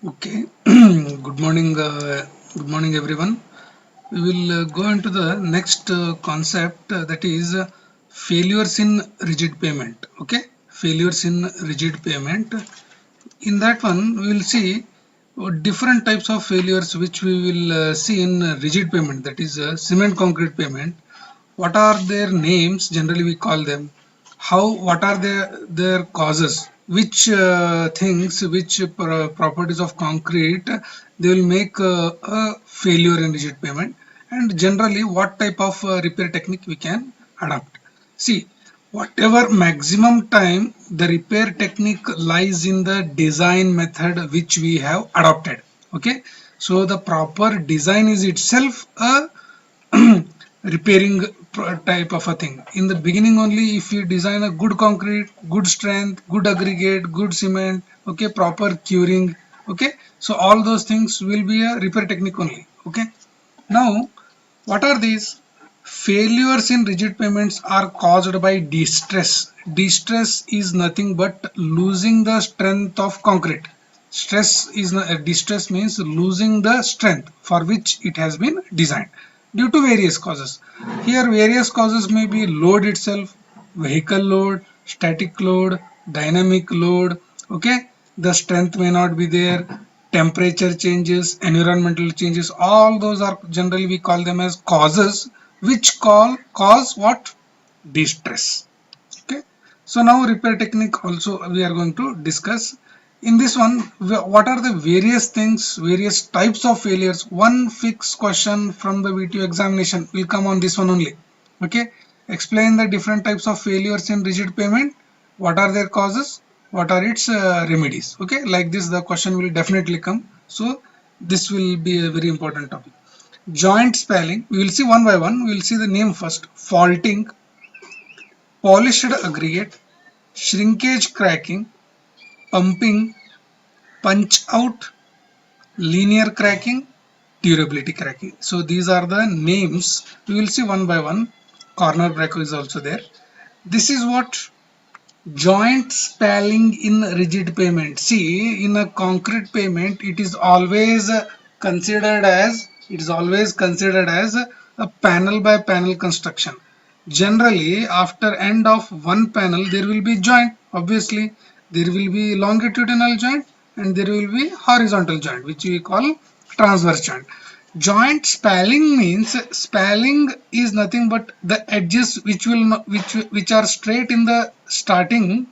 Okay, good morning everyone. We will go into the next concept that is failures in rigid payment. Okay, failures in rigid payment. In that one, we will see different types of failures which we will see in rigid payment, that is cement concrete payment. What are their names? Generally, we call them. What are their causes? Which things, which properties of concrete they will make a failure in rigid payment, and generally, what type of repair technique we can adopt. See, whatever maximum time, the repair technique lies in the design method which we have adopted. Okay, so the proper design is itself a repairing type of a thing. In the beginning only, if you design a good concrete, good strength, good aggregate, good cement, okay, proper curing, okay, so all those things will be a repair technique only. Okay, now what are these? Failures in rigid payments are caused by distress. Distress is nothing but losing the strength of concrete. Distress means losing the strength for which it has been designed due to various causes. Here various causes may be load itself, vehicle load, static load, dynamic load. Okay, the strength may not be there, temperature changes, environmental changes, all those are generally we call them as causes which cause what? Distress. Okay, so now repair technique also we are going to discuss. In this one, what are the various things, various types of failures? One fixed question from the VTO examination will come on this one only. Okay, explain the different types of failures in rigid payment. What are their causes? What are its remedies? Okay, like this the question will definitely come. So this will be a very important topic. Joint spalling, we will see one by one. We will see the name first. Faulting, polished aggregate, shrinkage cracking, pumping, punch out, linear cracking, durability cracking. So these are the names. We will see one by one. Corner break is also there. This is what joint spalling in rigid payment. See, in a concrete payment, it is always considered as a panel by panel construction. Generally, after end of one panel, there will be joint. Obviously, there will be longitudinal joint and there will be horizontal joint, which we call transverse joint. Joint spalling means spalling is nothing but the edges which will not, which are straight in the starting.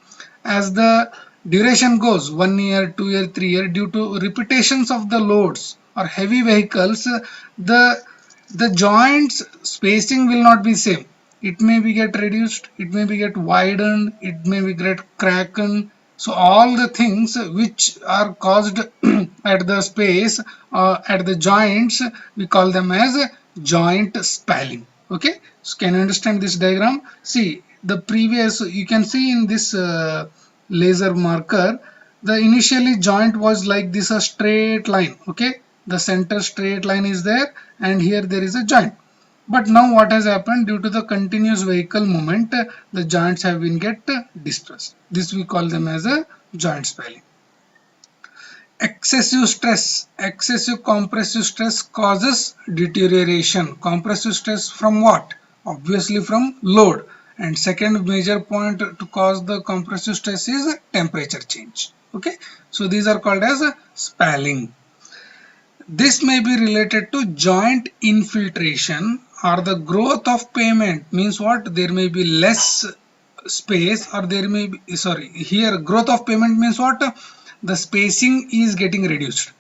As the duration goes 1 year, 2 year, 3 year, due to repetitions of the loads or heavy vehicles, the joints spacing will not be same. It may be get reduced, it may be get widened, it may be get cracked. So all the things which are caused at the space at the joints, we call them as joint spalling. Okay, so can you understand this diagram? See, the previous, you can see in this laser marker, the initially joint was like this, a straight line. Okay, the center straight line is there and here there is a joint. But now what has happened, due to the continuous vehicle movement, the joints have been get distressed. This we call them as a joint spalling. Excessive compressive stress causes deterioration. Compressive stress from what? Obviously from load. And second major point to cause the compressive stress is temperature change. Okay, so these are called as spalling. This may be related to joint infiltration or the growth of payment. Means what? There may be less space, or there may be, sorry, here growth of payment means what? The spacing is getting reduced.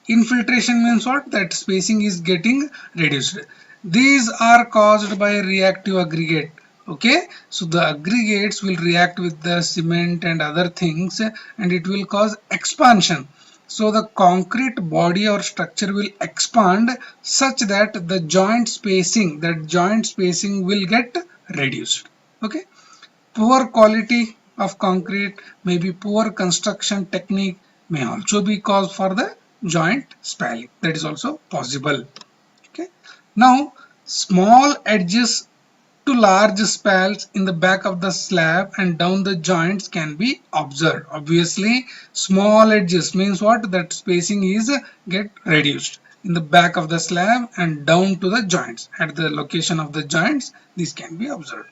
Infiltration means what? That spacing is getting reduced. These are caused by reactive aggregate. Okay, so the aggregates will react with the cement and other things and it will cause expansion. So the concrete body or structure will expand such that the joint spacing will get reduced. Okay, poor quality of concrete, maybe poor construction technique may also be cause for the joint spalling. That is also possible. Okay, now small edges to large spalls in the back of the slab and down the joints can be observed. Obviously, small edges means what? That spacing is get reduced in the back of the slab and down to the joints. At the location of the joints, this can be observed.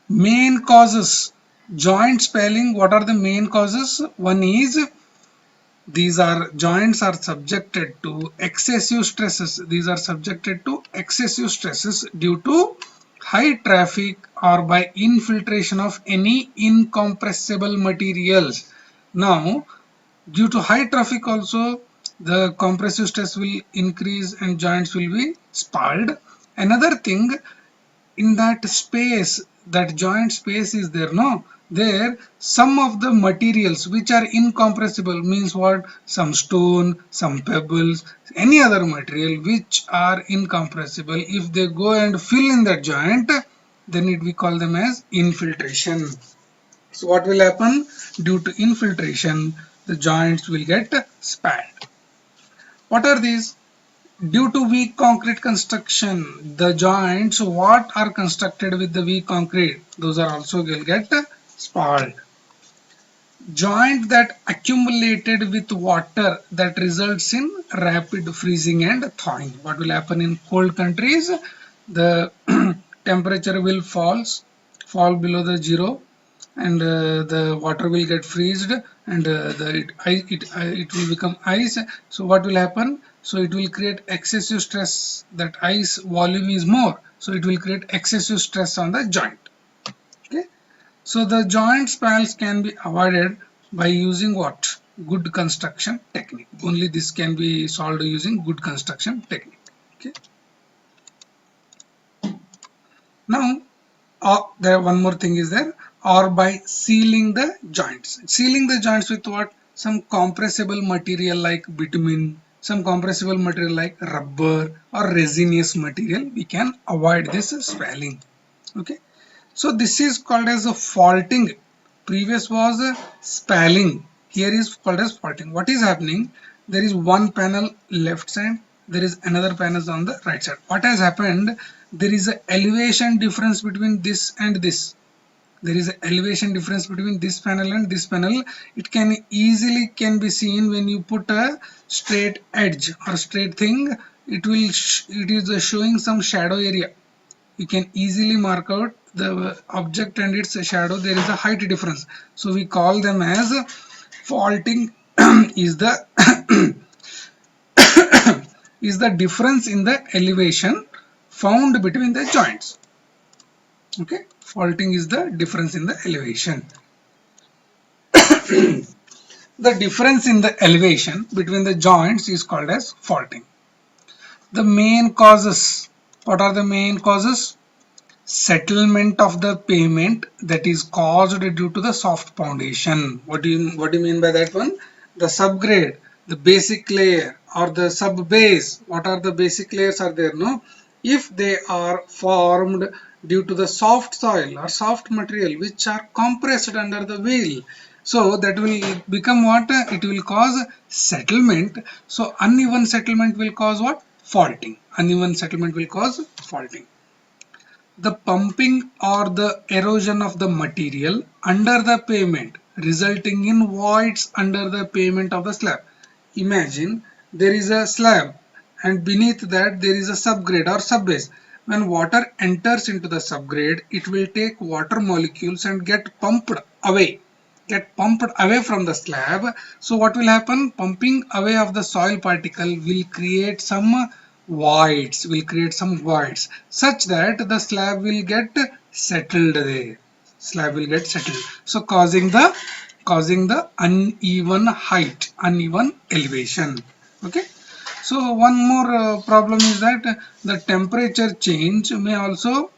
Main causes. Joint spalling, what are the main causes? One is these are joints are subjected to excessive stresses. These are subjected to excessive stresses due to high traffic or by infiltration of any incompressible materials. Now, due to high traffic also, the compressive stress will increase and joints will be spalled. Another thing, in that space, that joint space is there, no, there some of the materials which are incompressible means what? Some stone, some pebbles, any other material which are incompressible, if they go and fill in that joint, then we call them as infiltration. So what will happen? Due to infiltration, the joints will get spalled. What are these? Due to weak concrete construction, the joints what are constructed with the weak concrete, those are also will get spalled. Joint that accumulated with water, that results in rapid freezing and thawing. What will happen in cold countries? The temperature will fall below the zero, and the water will get freezed, and it will become ice. So what will happen? So it will create excessive stress. That ice volume is more, so it will create excessive stress on the joint. Okay, so the joint spalls can be avoided by using what? Good construction technique. Only this can be solved using good construction technique. Okay, now there one more thing is there, or by sealing the joints. Sealing the joints with what? Some compressible material like bitumen, some compressible material like rubber or resinous material, we can avoid this spalling. Okay, so this is called as a faulting. Previous was a spalling, here is called as faulting. What is happening? There is one panel left side, there is another panel on the right side. What has happened? There is an elevation difference between this and this. There is an elevation difference between this panel and this panel. It can easily be seen when you put a straight edge or straight thing. It is showing some shadow area. You can easily mark out the object and its shadow. There is a height difference, so we call them as faulting. Is the is the difference in the elevation found between the joints. Okay, faulting is the difference in the elevation. The difference in the elevation between the joints is called as faulting. The main causes. What are the main causes? Settlement of the pavement, that is caused due to the soft foundation. What do you mean by that one? The subgrade, the basic layer or the sub base. What are the basic layers are there? No, if they are formed due to the soft soil or soft material which are compressed under the wheel, so that will become what? It will cause settlement. So uneven settlement will cause what? Faulting. Uneven settlement will cause faulting. The pumping or the erosion of the material under the pavement, resulting in voids under the pavement of the slab. Imagine there is a slab and beneath that there is a subgrade or subbase. When water enters into the subgrade, it will take water molecules and get pumped away from the slab. So what will happen? Pumping away of the soil particle will create some voids, such that the slab will get settled there. So causing the uneven height, uneven elevation. Okay, so one more problem is that the temperature change the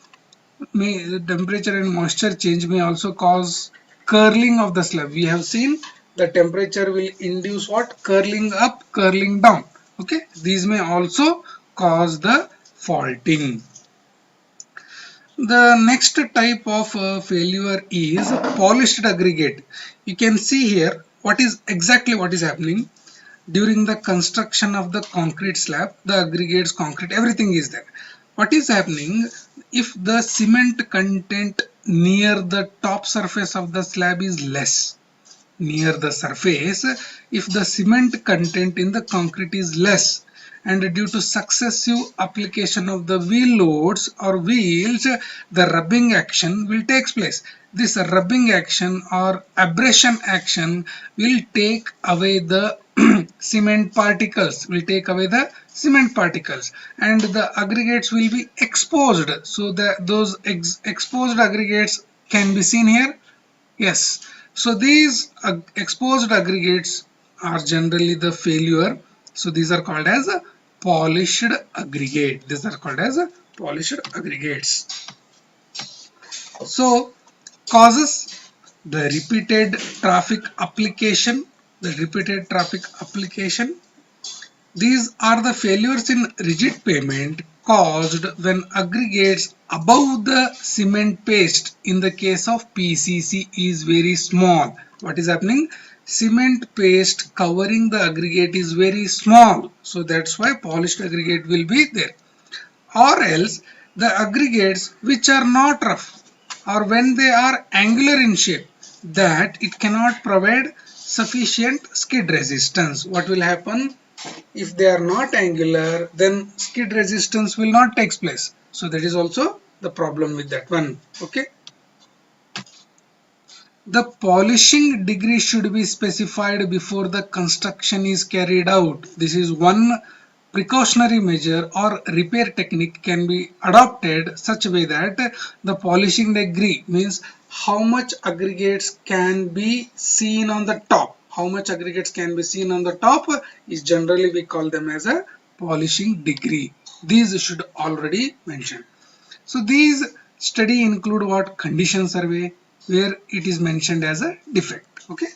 temperature and moisture change may also cause curling of the slab. We have seen the temperature will induce what? Curling up, curling down. Okay, these may also cause the faulting. The next type of failure is polished aggregate. You can see here what is happening during the construction of the concrete slab. The aggregates, concrete, everything is there. what is happening if the cement content near the top surface of the slab is less? Near the surface, if the cement content in the concrete is less, and due to successive application of the wheel loads or wheels, the rubbing action will take place. This rubbing action or abrasion action will take away the cement particles, and the aggregates will be exposed. So those exposed aggregates can be seen here. Yes, so these exposed aggregates are generally the failure. So these are called as a polished aggregate. These are called as a polished aggregates. So causes: the repeated traffic application. These are the failures in rigid pavement caused when aggregates above the cement paste in the case of PCC is very small. What is happening? Cement paste covering the aggregate is very small. So that's why polished aggregate will be there. Or else the aggregates which are not rough, or when they are angular in shape, that it cannot provide sufficient skid resistance. What will happen? If they are not angular, then skid resistance will not take place. So that is also the problem with that one. Okay. The polishing degree should be specified before the construction is carried out. This is one precautionary measure or repair technique can be adopted such a way that the polishing degree means how much aggregates can be seen on the top. How much aggregates can be seen on the top is generally we call them as a polishing degree. These should already mention. So these study include what? Condition survey, where it is mentioned as a defect. Okay.